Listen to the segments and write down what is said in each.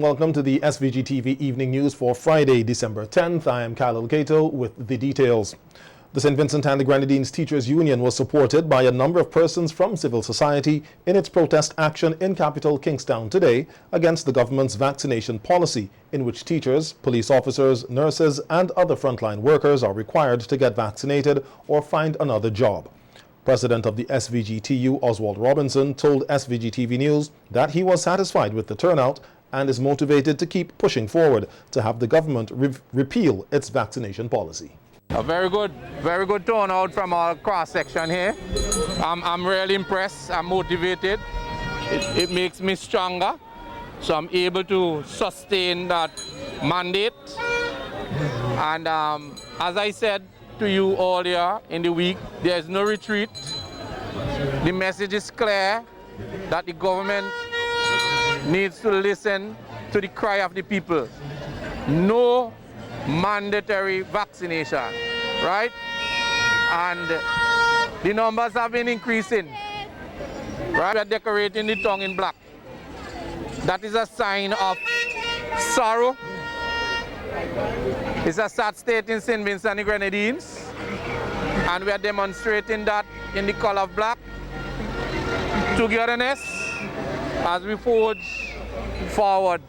Welcome to the SVG-TV Evening News for Friday, December 10th. I am Khalil Cato with the details. The St. Vincent and the Grenadines Teachers Union was supported by a number of persons from civil society in its protest action in capital Kingstown today against the government's vaccination policy, in which teachers, police officers, nurses, and other frontline workers are required to get vaccinated or find another job. President of the SVG-TU, Oswald Robinson, told SVG-TV News that he was satisfied with the turnout and is motivated to keep pushing forward to have the government repeal its vaccination policy. A very good turnout from our cross-section here. I'm really impressed, I'm motivated. It makes me stronger, so I'm able to sustain that mandate. And as I said to you earlier in the week, there is no retreat. The message is clear that the government needs to listen to the cry of the people. No mandatory vaccination, right? And the numbers have been increasing, right? We're decorating the tongue in black. That is a sign of sorrow. It's a sad state in St. Vincent and the Grenadines, and we are demonstrating that in the color of black. Togetherness as we forge forward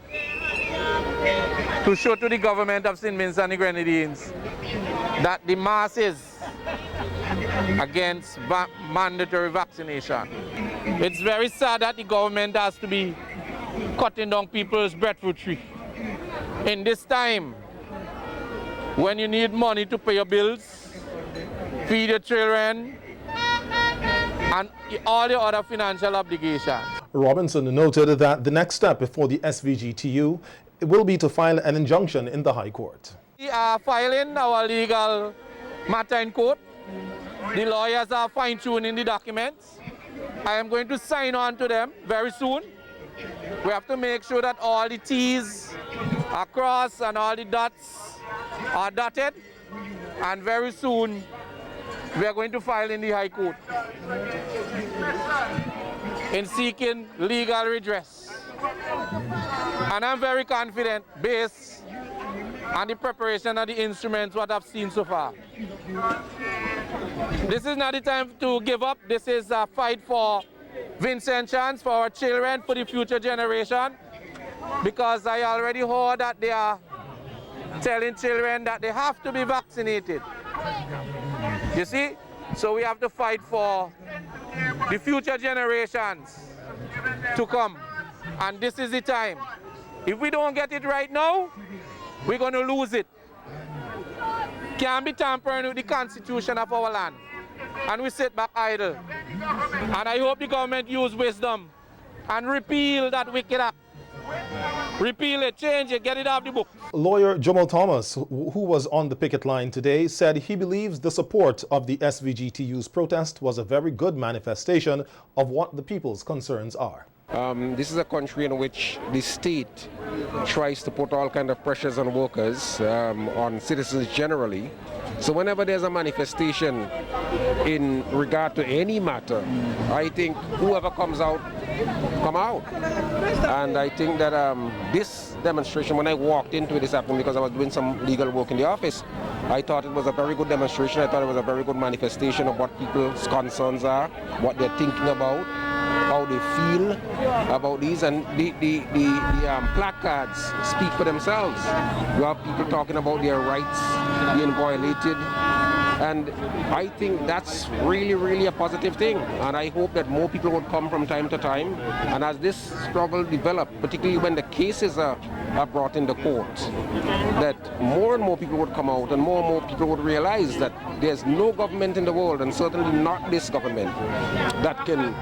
to show to the government of St. Vincent and the Grenadines that the masses against mandatory vaccination. It's very sad that the government has to be cutting down people's breadfruit tree. In this time, when you need money to pay your bills, feed your children, and all your other financial obligations. Robinson noted that the next step for the SVG-TU will be to file an injunction in the High Court. We are filing our legal matter in court. The lawyers are fine-tuning the documents. I am going to sign on to them very soon. We have to make sure that all the T's are crossed and all the dots are dotted. And very soon, we are going to file in the High Court in seeking legal redress. And I'm very confident, based on the preparation of the instruments, what I've seen so far. This is not the time to give up. This is a fight for Vincent chance, for our children, for the future generation. Because I already heard that they are telling children that they have to be vaccinated. You see? So we have to fight for the future generations to come. And this is the time. If we don't get it right now, we're going to lose it. Can't be tampering with the constitution of our land. And we sit back idle. And I hope the government use wisdom and repeal that wicked act. Repeal it, change it, get it off the book. Lawyer Jamal Thomas, who was on the picket line today, said he believes the support of the SVG-TU's protest was a very good manifestation of what the people's concerns are. This is a country in which the state tries to put all kinds of pressures on workers, on citizens generally. So whenever there's a manifestation in regard to any matter, I think whoever comes out, come out. And I think that this demonstration, when I walked into it this afternoon because I was doing some legal work in the office, I thought it was a very good demonstration. I thought it was a very good manifestation of what people's concerns are, what they're thinking about, how they feel about these, and the placards speak for themselves. You have people talking about their rights being violated, and I think that's really a positive thing, and I hope that more people would come from time to time, and as this struggle develops, particularly when the cases are brought into court, that more and more people would come out and more people would realize that there's no government in the world, and certainly not this government, that can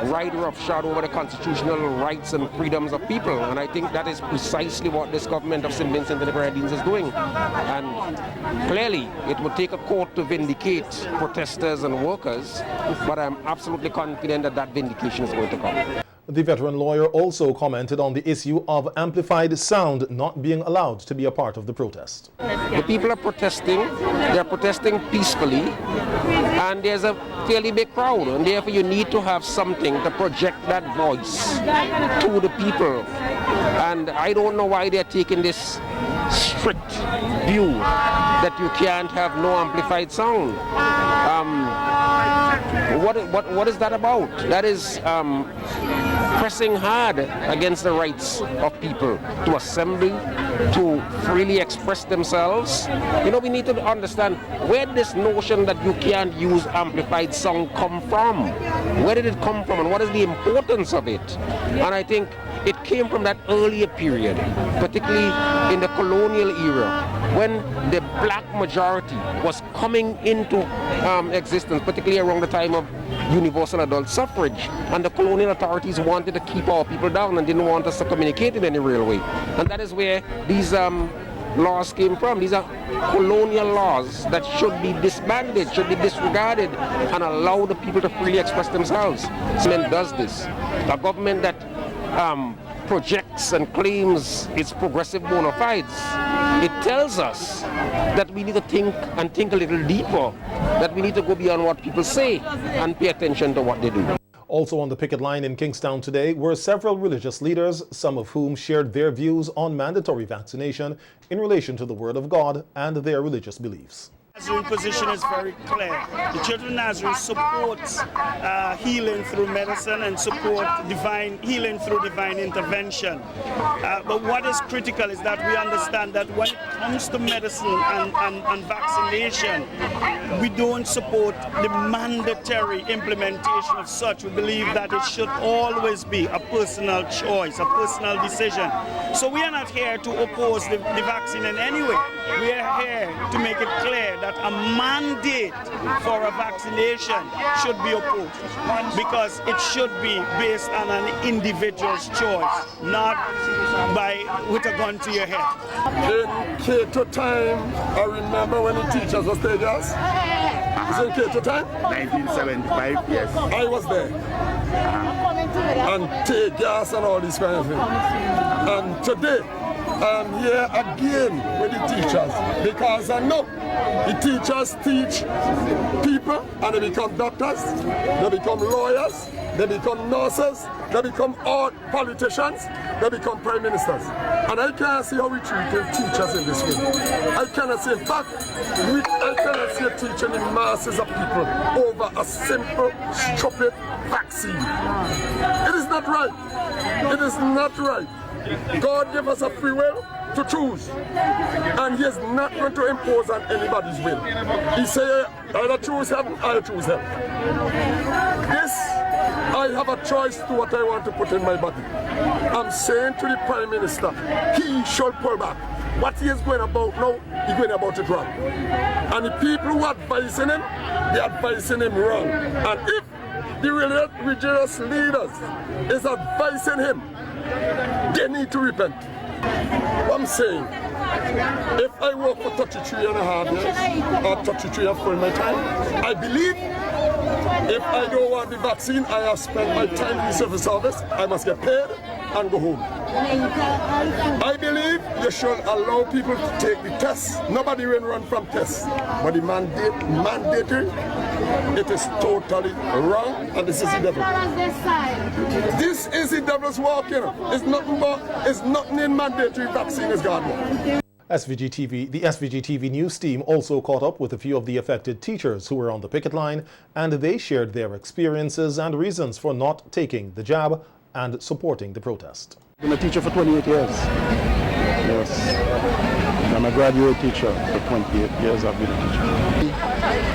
ride roughshod over the constitutional rights and freedoms of people. And I think that is precisely what this government of St. Vincent and the Grenadines is doing. And clearly, it would take a court to vindicate protesters and workers, but I'm absolutely confident that that vindication is going to come. The veteran lawyer also commented on the issue of amplified sound not being allowed to be a part of the protest. The people are protesting, they're protesting peacefully, and there's a fairly big crowd, and therefore you need to have something to project that voice to the people And I don't know why they're taking this strict view that you can't have no amplified sound. What is that about? That is pressing hard against the rights of people to assemble, to freely express themselves. You know, we need to understand where this notion that you can't use amplified sound come from. Where did it come from and what is the importance of it? And I think it came from that earlier period, particularly in the colonial era, when the black majority was coming into existence, particularly around the time of universal adult suffrage, and the colonial authorities wanted to keep our people down and didn't want us to communicate in any real way. And that is where these laws came from. These are colonial laws that should be disbanded, should be disregarded, and allow the people to freely express themselves. Government does this. A government that projects and claims its progressive bona fides, it tells us that we need to think a little deeper, that we need to go beyond what people say and pay attention to what they do. Also on the picket line in Kingstown today were several religious leaders, some of whom shared their views on mandatory vaccination in relation to the Word of God and their religious beliefs. The Nazarene position is very clear. The Church of Nazarene supports healing through medicine and support divine healing through divine intervention. But what is critical is that we understand that when it comes to medicine and vaccination, we don't support the mandatory implementation of such. We believe that it should always be a personal choice, a personal decision. So we are not here to oppose the vaccine in any way. We are here to make it clear that a mandate for a vaccination should be opposed, because it should be based on an individual's choice, not with a gun to your head. In Cato time, I remember when the teachers were stages. Is it in Cato time? 1975, yes. I was there. And take gas and all these kind of things. And today, I'm here again with the teachers, because I know the teachers teach people and they become doctors, they become lawyers, they become nurses, they become all politicians, they become prime ministers. And I can't see how we treat teachers in this way. I cannot say, in fact, I cannot see teaching the masses of people over a simple, stupid vaccine. It is not right. It is not right. God gave us a free will to choose, and He is not going to impose on anybody's will. He said, either choose heaven, I'll choose hell. This, I have a choice to what I want to put in my body. I'm saying to the Prime Minister, he should pull back. What he is going about now, he's going about it wrong. And the people who are advising him, they're advising him wrong. And if the religious leaders is advising him, they need to repent. I'm saying, if I work for 33 and a half years, or 33 and full my time, I believe if I don't want the vaccine, I have spent my time in the civil service, I must get paid and go home. I believe you should allow people to take the test. Nobody will run from tests. But the mandatory, it is totally wrong, and this is the devil. This is the devil's work, you know. It's nothing in mandatory vaccine is God work. SVG-TV, the SVG-TV news team also caught up with a few of the affected teachers who were on the picket line, and they shared their experiences and reasons for not taking the jab and supporting the protest. I've been a teacher for 28 years. Yes. I'm a graduate teacher for 28 years. I've been a teacher.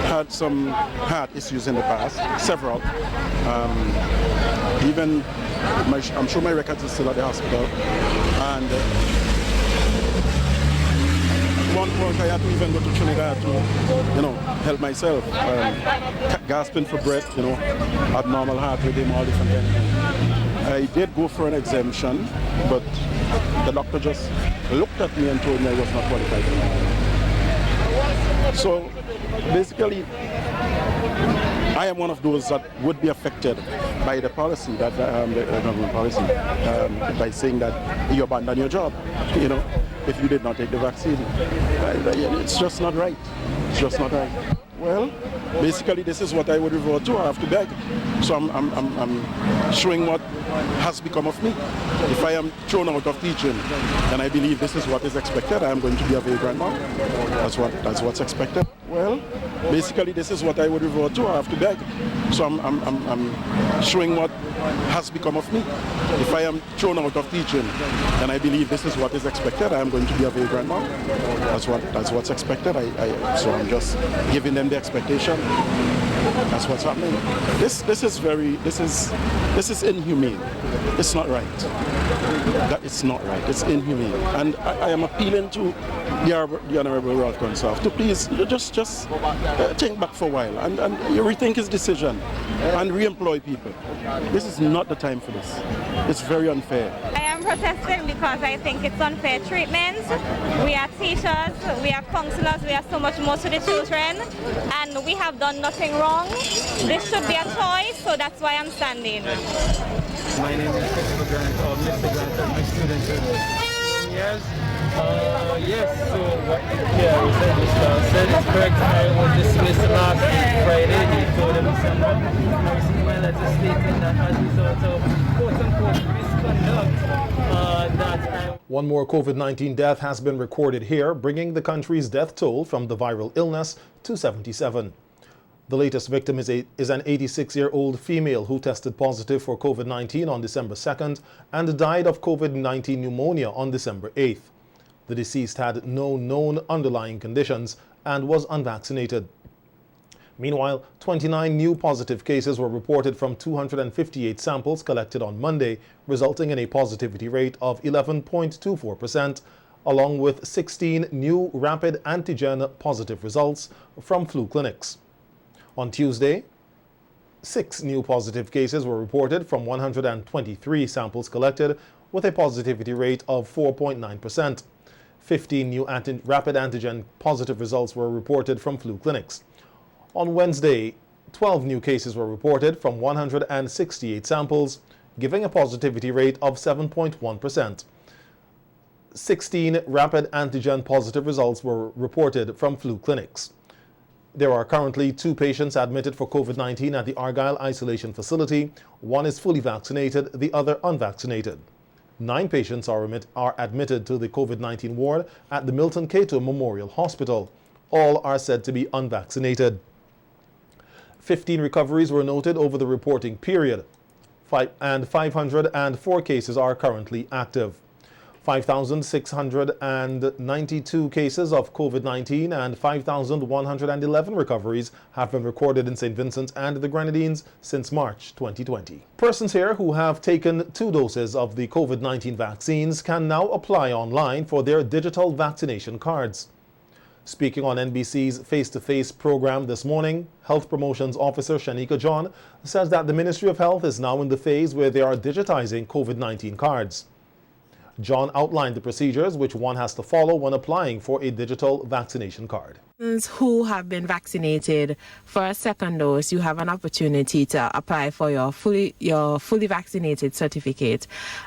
Had some heart issues in the past, several. I'm sure my records is still at the hospital. And one point I had to even go to Trinidad to, help myself. Gasping for breath, abnormal heart rhythm, all different things. I did go for an exemption, but the doctor just looked at me and told me I was not qualified. So basically, I am one of those that would be affected by the policy, that the government policy, by saying that you abandon your job, if you did not take the vaccine. It's just not right. It's just not right. Well, basically this is what I would revert to. I have to beg. So I'm showing what has become of me. If I am thrown out of teaching, and I believe this is what is expected, I am going to be a vagrant now. That's what's expected. Well, basically this is what I would revert to. I have to beg. So I'm showing what has become of me. If I am thrown out of teaching, and I believe this is what is expected, I am going to be a vagrant now. That's what's expected. So I'm just giving them the expectation. That's what's happening. This is inhumane. It's not right. It's not right. It's inhumane. And I am appealing to the Honorable Ralph Conserve to please just think back for a while and rethink his decision and re-employ people. This is not the time for this. It's very unfair. I am protesting because I think it's unfair treatment. We are teachers, we are counselors, we are so much more to the children, and we have done nothing wrong. This should be a choice, so that's why I'm standing. My name is Mr. Grant, I'm a student for years. Yes, so what the said is correct. I was dismissed last Friday. He told him I received my letter stating that as a result of quote-unquote misconduct that I... One more COVID-19 death has been recorded here, bringing the country's death toll from the viral illness to 77. The latest victim is an 86-year-old female who tested positive for COVID-19 on December 2nd and died of COVID-19 pneumonia on December 8th. The deceased had no known underlying conditions and was unvaccinated. Meanwhile, 29 new positive cases were reported from 258 samples collected on Monday, resulting in a positivity rate of 11.24%, along with 16 new rapid antigen positive results from flu clinics. On Tuesday, 6 new positive cases were reported from 123 samples collected, with a positivity rate of 4.9%. 15 new rapid antigen positive results were reported from flu clinics. On Wednesday, 12 new cases were reported from 168 samples, giving a positivity rate of 7.1%. 16 rapid antigen positive results were reported from flu clinics. There are currently 2 patients admitted for COVID-19 at the Argyle Isolation Facility. One is fully vaccinated, the other unvaccinated. 9 patients are admitted to the COVID-19 ward at the Milton Cato Memorial Hospital. All are said to be unvaccinated. 15 recoveries were noted over the reporting period, and 504 cases are currently active. 5,692 cases of COVID-19 and 5,111 recoveries have been recorded in St. Vincent and the Grenadines since March 2020. Persons here who have taken 2 doses of the COVID-19 vaccines can now apply online for their digital vaccination cards. Speaking on NBC's face-to-face program this morning, Health Promotions Officer Shanika John says that the Ministry of Health is now in the phase where they are digitizing COVID-19 cards. John outlined the procedures which one has to follow when applying for a digital vaccination card. Who have been vaccinated for a second dose, you have an opportunity to apply for your fully vaccinated certificate.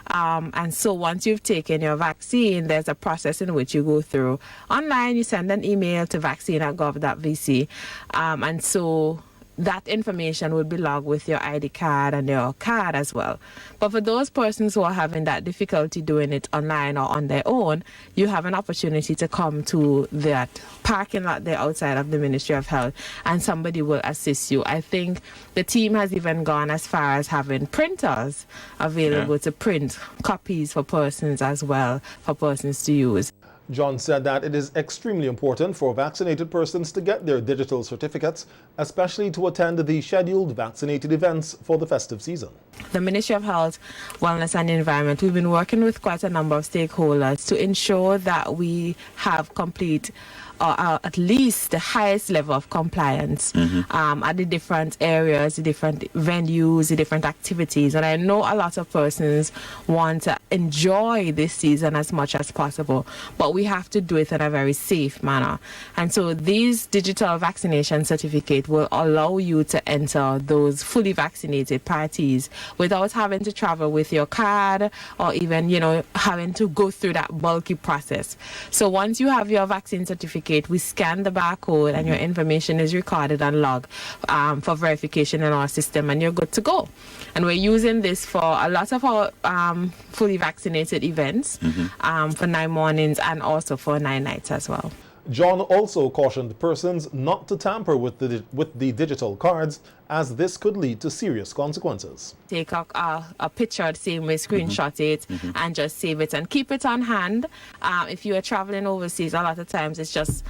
And so once you've taken your vaccine, there's a process in which you go through. Online, you send an email to vaccine@gov.vc. And so that information will be logged with your ID card and your card as well. But for those persons who are having that difficulty doing it online or on their own, you have an opportunity to come to that parking lot there outside of the Ministry of Health and somebody will assist you. I think the team has even gone as far as having printers available to print copies for persons as well, for persons to use. John said that it is extremely important for vaccinated persons to get their digital certificates, especially to attend the scheduled vaccinated events for the festive season. The Ministry of Health, Wellness and Environment, we've been working with quite a number of stakeholders to ensure that we have complete or at least the highest level of compliance at the different areas, the different venues, the different activities. And I know a lot of persons want to enjoy this season as much as possible, but we have to do it in a very safe manner. And so these digital vaccination certificate will allow you to enter those fully vaccinated parties without having to travel with your card or even, having to go through that bulky process. So once you have your vaccine certificate, we scan the barcode and your information is recorded and logged for verification in our system, and you're good to go. And we're using this for a lot of our fully vaccinated events for 9 mornings and also for 9 nights as well. John also cautioned persons not to tamper with the digital cards, as this could lead to serious consequences. Take a picture the same way, screenshot it, and just save it and keep it on hand. If you are traveling overseas, a lot of times it's just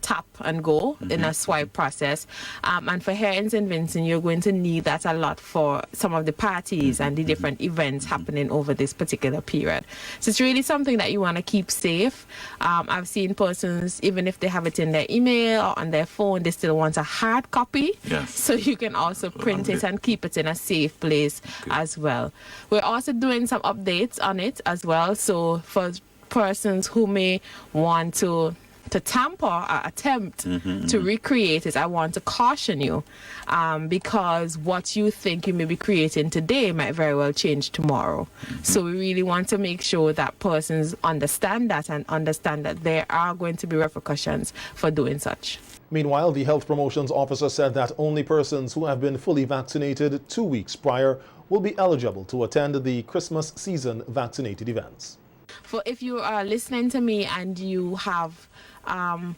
tap and go in a swipe process. And for here in St. Vincent, you're going to need that a lot for some of the parties and the different events happening over this particular period. So it's really something that you want to keep safe. I've seen persons, even if they have it in their email or on their phone, they still want a hard copy. Yes. So you can also print it and keep it in a safe place as well. We're also doing some updates on it as well. So for persons who may want to tamper or attempt to recreate it, I want to caution you because what you think you may be creating today might very well change tomorrow. So we really want to make sure that persons understand that and understand that there are going to be repercussions for doing such. Meanwhile, the health promotions officer said that only persons who have been fully vaccinated 2 weeks prior will be eligible to attend the Christmas season vaccinated events. For if you are listening to me and you have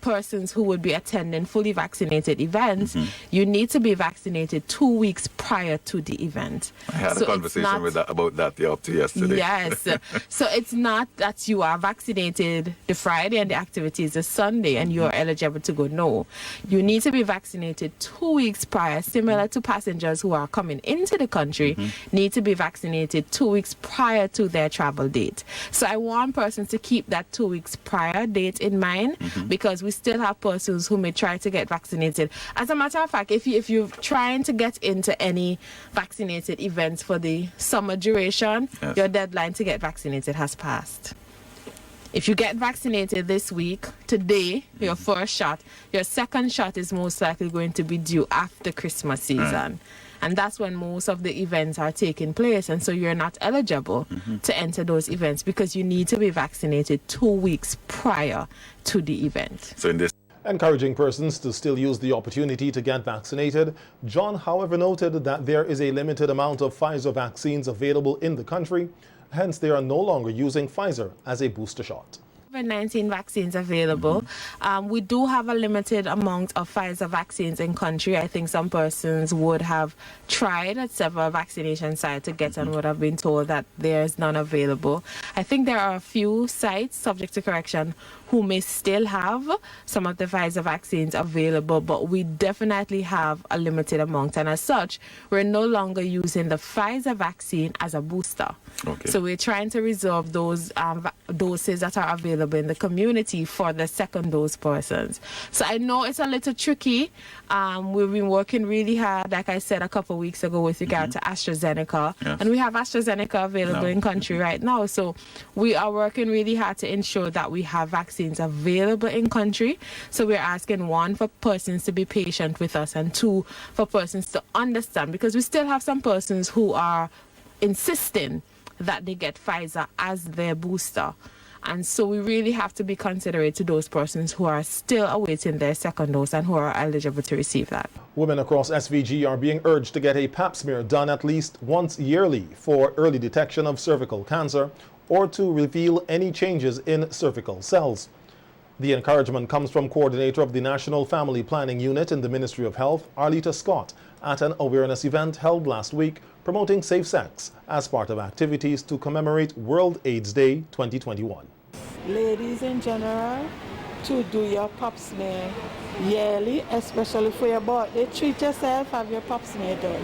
persons who would be attending fully vaccinated events, you need to be vaccinated 2 weeks prior to the event. I had a conversation about that up to yesterday. Yes. So it's not that you are vaccinated the Friday and the activity is a Sunday and you're eligible to go. No. You need to be vaccinated 2 weeks prior, similar to passengers who are coming into the country, need to be vaccinated 2 weeks prior to their travel date. So I want persons to keep that 2 weeks prior date in mind, because we still have persons who may try to get vaccinated. As a matter of fact, if you're trying to get into any vaccinated events for the summer duration, your deadline to get vaccinated has passed. If you get vaccinated this week, today, your first shot, your second shot is most likely going to be due after Christmas season. And that's when most of the events are taking place. And so you're not eligible to enter those events because you need to be vaccinated 2 weeks prior to the event. So in this Encouraging persons to still use the opportunity to get vaccinated, John, however, noted that there is a limited amount of Pfizer vaccines available in the country. Hence, they are no longer using Pfizer as a booster shot. COVID-19 vaccines available. We do have a limited amount of Pfizer vaccines in country. I think some persons would have tried at several vaccination sites to get and would have been told that there's none available. I think there are a few sites, subject to correction, who may still have some of the Pfizer vaccines available, but we definitely have a limited amount. And as such, we're no longer using the Pfizer vaccine as a booster. Okay. So we're trying to reserve those doses that are available in the community for the second dose persons. So I know it's a little tricky. We've been working really hard, like I said a couple of weeks ago, with regard to AstraZeneca. Yes. And we have AstraZeneca available in country right now. So we are working really hard to ensure that we have vaccines available in country. So we're asking, one, for persons to be patient with us, and two, for persons to understand, because we still have some persons who are insisting that they get Pfizer as their booster. And so we really have to be considerate to those persons who are still awaiting their second dose and who are eligible to receive that. Women across SVG are being urged to get a Pap smear done at least once yearly for early detection of cervical cancer or to reveal any changes in cervical cells. The encouragement comes from coordinator of the National Family Planning Unit in the Ministry of Health, Arlita Scott, at an awareness event held last week promoting safe sex as part of activities to commemorate World AIDS Day 2021. Ladies in general, to do your Pap smear yearly, especially for your birthday. Treat yourself, have your Pap smear done.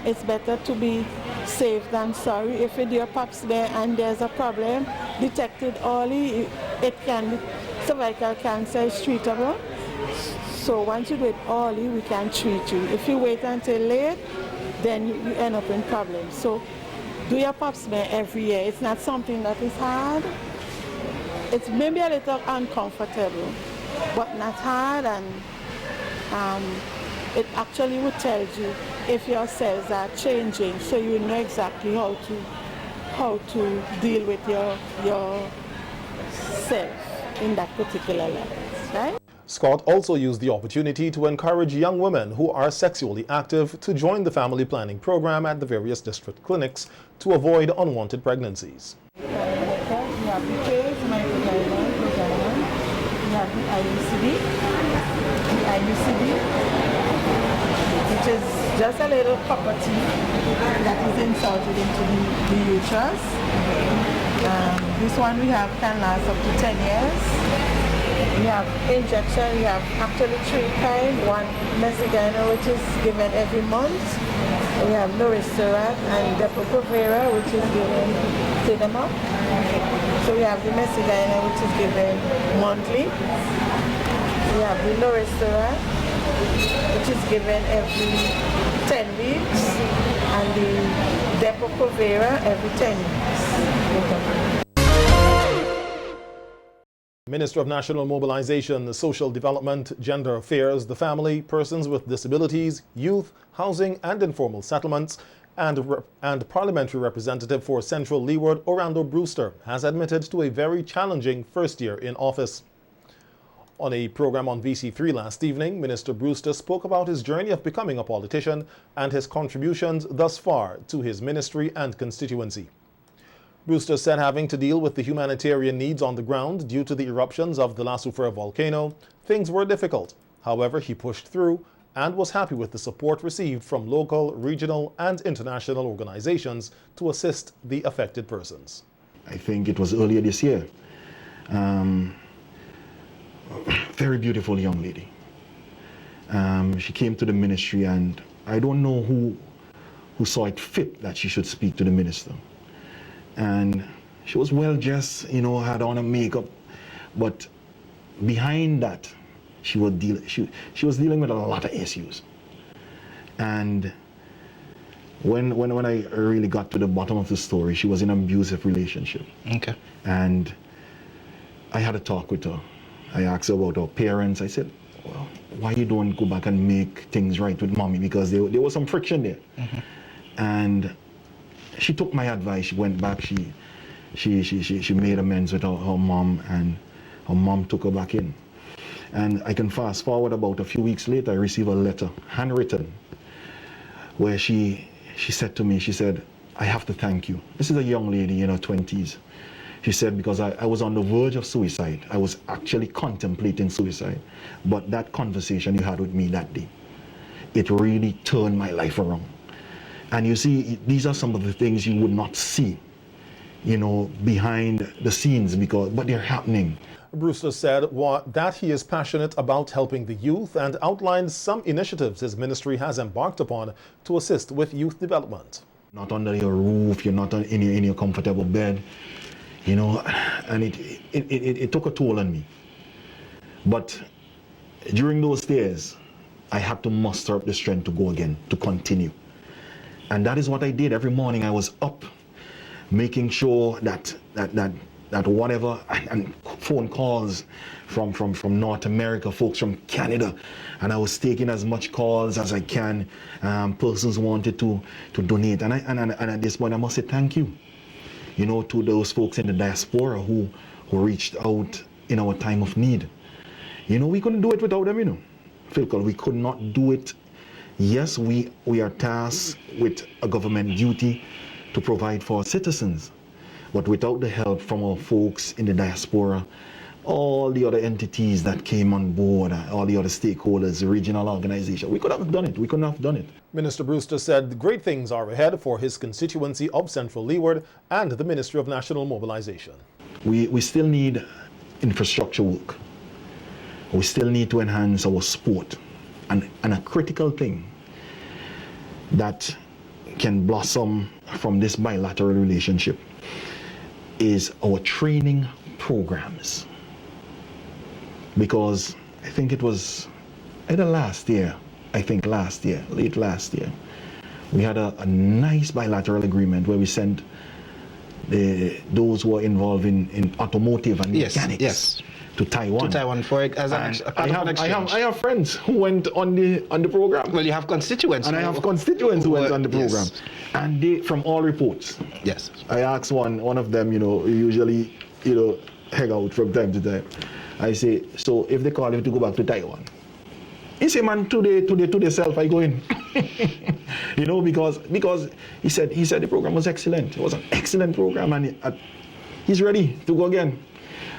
It's better to be safe than sorry. If you do your Pap smear and there's a problem, detected early, it can be cervical cancer is treatable. So once you do it early, we can treat you. If you wait until late, then you end up in problems. So do your pap smear every year. It's not something that is hard. It's maybe a little uncomfortable, but not hard, and it actually would tell you if your cells are changing, so you know exactly how to deal with your self in that particular level, right? Scott also used the opportunity to encourage young women who are sexually active to join the family planning program at the various district clinics to avoid unwanted pregnancies. We have the case, we have the IUCD, which is just a little copper tube that is inserted into the uterus. This one we have can last up to 10 years. We have injection, we have actually 3 kinds. One Mesigana, which is given every month. We have Norisserat and Depo-Provera, which is given Cinema. So we have the Mesigana, which is given monthly. We have the Norisserat, which is given every 10 weeks, and the Depo-Provera every 10 weeks. Minister of National Mobilization, Social Development, Gender Affairs, the Family, Persons with Disabilities, Youth, Housing and Informal Settlements, and Parliamentary Representative for Central Leeward, Orlando Brewster, has admitted to a very challenging first year in office. On a program on VC3 last evening, Minister Brewster spoke about his journey of becoming a politician and his contributions thus far to his ministry and constituency. Brewster said having to deal with the humanitarian needs on the ground due to the eruptions of the La Soufrière volcano, things were difficult. However, he pushed through and was happy with the support received from local, regional and international organizations to assist the affected persons. I think it was earlier this year. Very beautiful young lady. She came to the ministry, and I don't know who saw it fit that she should speak to the minister. And she was well dressed, you know, had on a makeup, but behind that, she was dealing with a lot of issues. And when I really got to the bottom of the story, she was in an abusive relationship. Okay. And I had a talk with her. I asked her about her parents. I said, well, why you don't go back and make things right with mommy? Because there was some friction there. Mm-hmm. And she took my advice. She went back. She made amends with her mom, and her mom took her back in. And I can fast forward about a few weeks later, I received a letter, handwritten, where she said to me, she said, I have to thank you. This is a young lady in her 20s. She said, because I was on the verge of suicide. I was actually contemplating suicide. But that conversation you had with me that day, it really turned my life around. And you see, these are some of the things you would not see, you know, behind the scenes, but they're happening. Brewster said that he is passionate about helping the youth and outlined some initiatives his ministry has embarked upon to assist with youth development. Not under your roof, you're not in your comfortable bed, you know, and it took a toll on me. But during those days, I had to muster up the strength to go again, to continue. And that is what I did. Every morning I was up, making sure that whatever, and phone calls from North America, folks from Canada, and I was taking as much calls as I can. Persons wanted to donate, and at this point I must say thank you, you know, to those folks in the diaspora who reached out in our time of need. You know, we couldn't do it without them, you know. Philcal, we could not do it. Yes, we are tasked with a government duty to provide for our citizens, but without the help from our folks in the diaspora, all the other entities that came on board, all the other stakeholders, the regional organization, we could have done it. We couldn't have done it. Minister Brewster said great things are ahead for his constituency of Central Leeward and the Ministry of National Mobilization. We still need infrastructure work. We still need to enhance our sport. And a critical thing that can blossom from this bilateral relationship is our training programs. Because I think it was either late last year, we had a nice bilateral agreement where we sent those who are involved in automotive and mechanics to Taiwan. To Taiwan for as an I have friends who went on the program. Well, you have constituents. And I have constituents who went on the program. Yes. And they, from all reports. Yes. I asked one of them, we usually, hang out from time to time. I say, so if they call you to go back to Taiwan, he said, man, today self I go in. because he said the program was excellent. It was an excellent program, and he's ready to go again.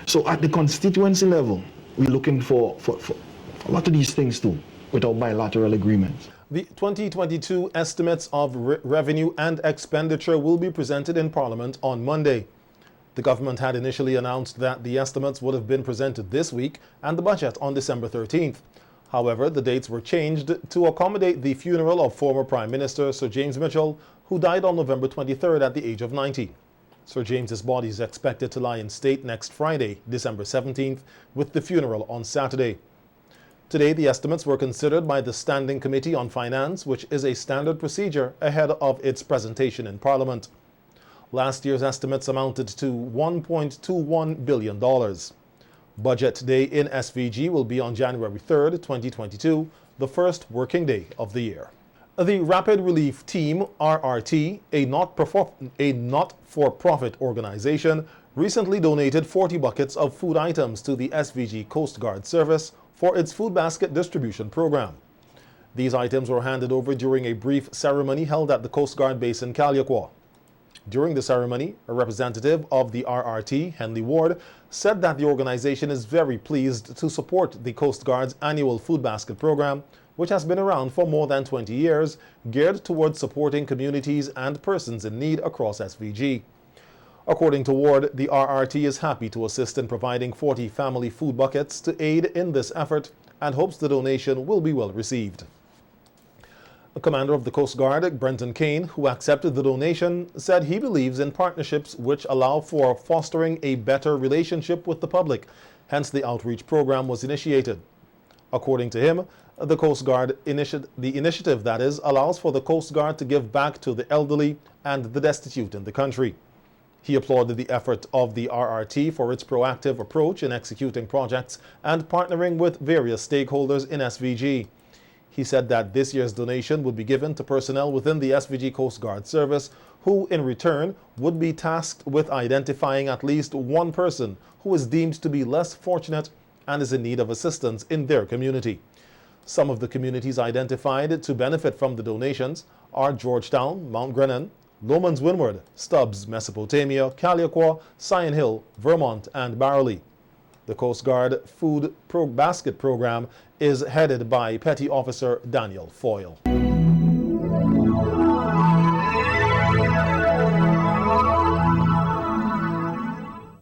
So at the constituency level, we're looking for a lot of these things too, with our bilateral agreements. The 2022 estimates of revenue and expenditure will be presented in Parliament on Monday. The government had initially announced that the estimates would have been presented this week and the budget on December 13th. However, the dates were changed to accommodate the funeral of former Prime Minister Sir James Mitchell, who died on November 23rd at the age of 90. Sir James's body is expected to lie in state next Friday, December 17th, with the funeral on Saturday. Today, the estimates were considered by the Standing Committee on Finance, which is a standard procedure ahead of its presentation in Parliament. Last year's estimates amounted to $1.21 billion. Budget Day in SVG will be on January 3rd, 2022, the first working day of the year. The Rapid Relief Team, RRT, a not-for-profit organization, recently donated 40 buckets of food items to the SVG Coast Guard Service for its food basket distribution program. These items were handed over during a brief ceremony held at the Coast Guard base in Caliacua. During the ceremony, a representative of the RRT, Henley Ward, said that the organization is very pleased to support the Coast Guard's annual food basket program, which has been around for more than 20 years, geared towards supporting communities and persons in need across SVG. According to Ward, the RRT is happy to assist in providing 40 family food buckets to aid in this effort and hopes the donation will be well received. The commander of the Coast Guard, Brenton Kane, who accepted the donation, said he believes in partnerships which allow for fostering a better relationship with the public. Hence, the outreach program was initiated. According to him, the Coast Guard initiative that is allows for the Coast Guard to give back to the elderly and the destitute in the country. He applauded the effort of the RRT for its proactive approach in executing projects and partnering with various stakeholders in SVG. He said that this year's donation would be given to personnel within the SVG Coast Guard Service, who in return would be tasked with identifying at least one person who is deemed to be less fortunate and is in need of assistance in their community. Some of the communities identified to benefit from the donations are Georgetown, Mount Grennan, Lomans Windward, Stubbs, Mesopotamia, Caliacua, Sion Hill, Vermont, and Barley. The Coast Guard Food Basket Program is headed by Petty Officer Daniel Foyle.